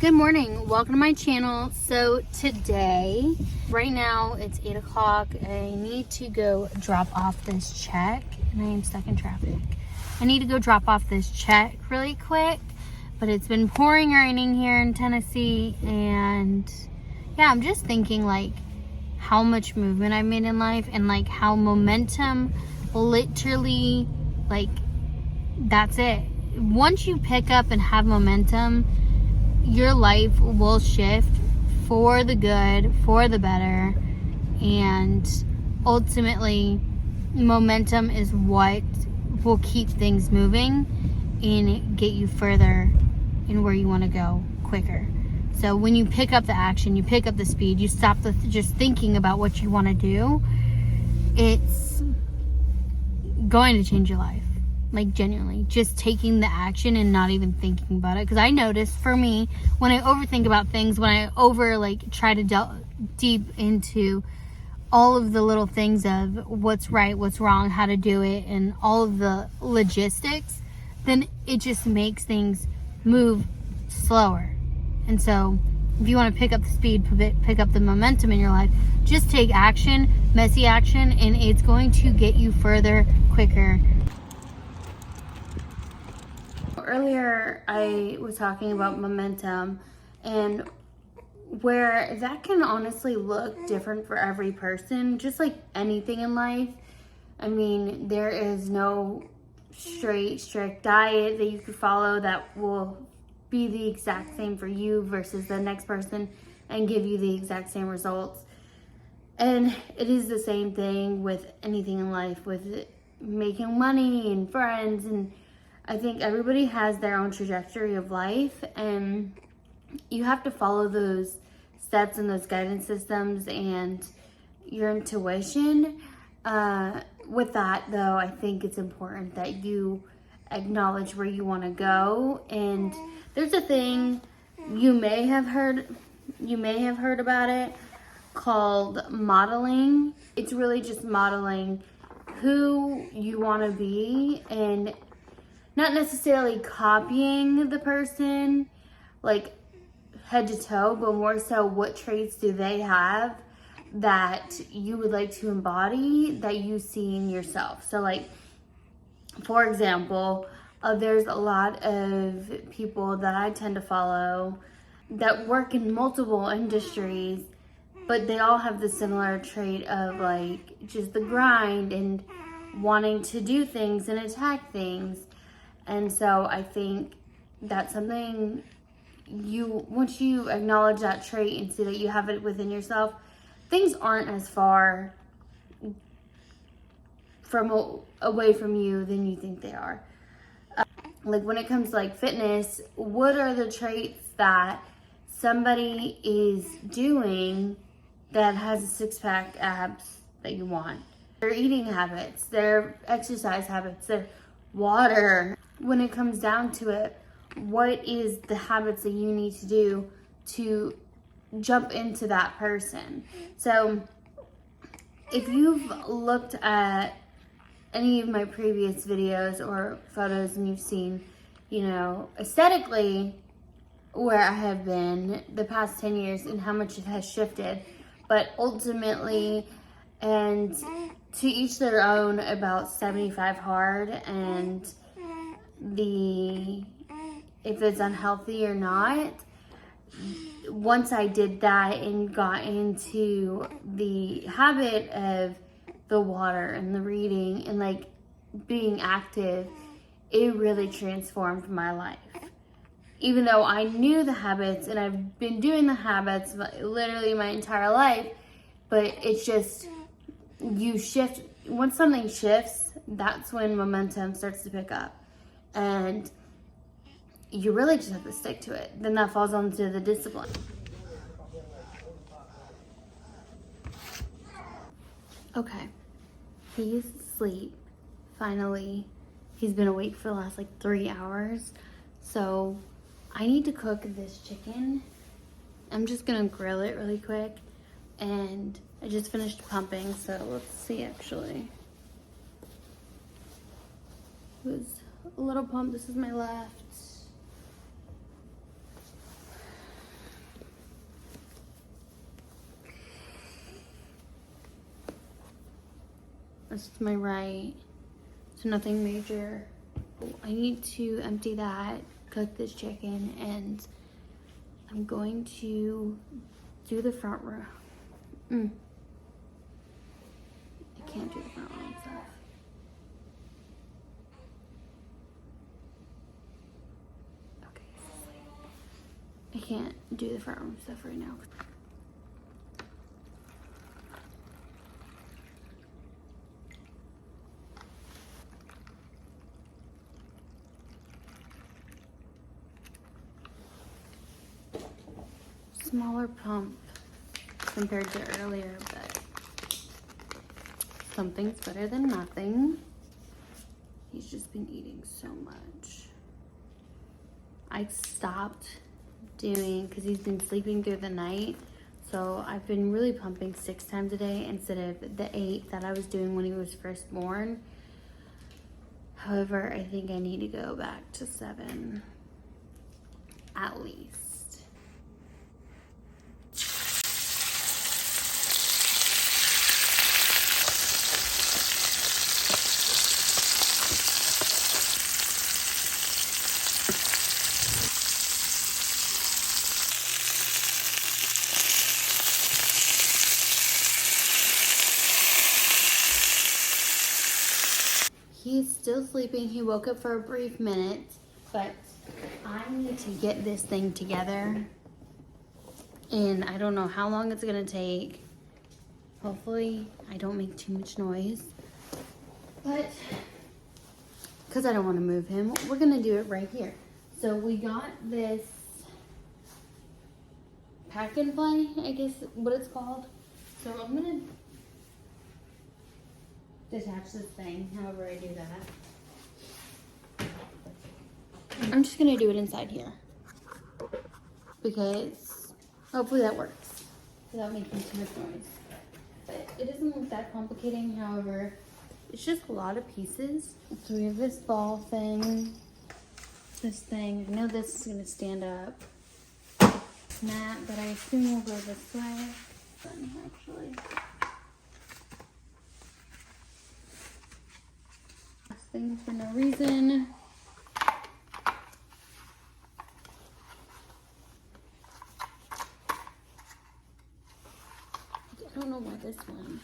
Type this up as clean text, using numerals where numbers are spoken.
Good morning, welcome to my channel. So today, right now it's 8 o'clock. I need to go drop off this check and I am stuck in traffic. I need to go drop off this check really quick, but it's been pouring raining here in Tennessee, and yeah, I'm just thinking like how much movement I've made in life and like how momentum literally, like, that's it. Once you pick up and have momentum, your life will shift for the good, for the better, and ultimately momentum is what will keep things moving and get you further in where you want to go quicker. So when you pick up the action, you pick up the speed, you stop just thinking about what you want to do, it's going to change your life. Like, genuinely, just taking the action and not even thinking about it. Because I noticed, for me, when I overthink about things, when I try to delve deep into all of the little things of what's right, what's wrong, how to do it, and all of the logistics, then it just makes things move slower. And so if you want to pick up the speed, pick up the momentum in your life, just take action, messy action, and it's going to get you further quicker. Earlier, I was talking about momentum and where that can honestly look different for every person, just like anything in life. I mean, there is no strict diet that you could follow that will be the exact same for you versus the next person and give you the exact same results. And it is the same thing with anything in life, with making money and friends, and I think everybody has their own trajectory of life, and you have to follow those steps and those guidance systems and your intuition. With that, though, I think it's important that you acknowledge where you want to go. And there's a thing you may have heard about it called modeling. It's really just modeling who you want to be and not necessarily copying the person, like head to toe, but more so what traits do they have that you would like to embody that you see in yourself. So like, for example, there's a lot of people that I tend to follow that work in multiple industries, but they all have the similar trait of like just the grind and wanting to do things and attack things. And so I think that's something once you acknowledge that trait and see that you have it within yourself, things aren't as far away from you than you think they are. Like when it comes to like fitness, what are the traits that somebody is doing that has a six-pack abs that you want? Their eating habits, their exercise habits, their water. When it comes down to it, what is the habits that you need to do to jump into that person? So if you've looked at any of my previous videos or photos and you've seen, aesthetically where I have been the past 10 years and how much it has shifted, but ultimately, and to each their own, about 75 hard, and if it's unhealthy or not. Once I did that and got into the habit of the water and the reading and like being active, it really transformed my life. Even though I knew the habits and I've been doing the habits literally my entire life, but it's just, you shift. Once something shifts, that's when momentum starts to pick up. And you really just have to stick to it. Then that falls onto the discipline. Okay, he's asleep, finally. He's been awake for the last like 3 hours. So I need to cook this chicken. I'm just gonna grill it really quick. And I just finished pumping, so let's see actually. It was a little pump. This is my left. This is my right. So nothing major. I need to empty that, cook this chicken, and I'm going to do the front row. I can't do the front row stuff. Okay, I can't do the front room stuff right now. Smaller pump compared to earlier, but something's better than nothing. He's just been eating so much. I stopped doing, because he's been sleeping through the night, so I've been really pumping 6 times a day instead of the 8 that I was doing when he was first born. However, I think I need to go back to 7 at least. He's still sleeping. He woke up for a brief minute, but I need to get this thing together. And I don't know how long it's gonna take. Hopefully I don't make too much noise. But, because I don't want to move him, we're gonna do it right here. So we got this pack and play, I guess what it's called. So I'm gonna detach this thing, however I do that. I'm just gonna do it inside here because hopefully that works without making too much noise. But it doesn't look that complicating, however, it's just a lot of pieces. So we have this ball thing, this thing. I know this is gonna stand up, mat, but I assume we'll go this way. Actually. Things for no reason. I don't know why this one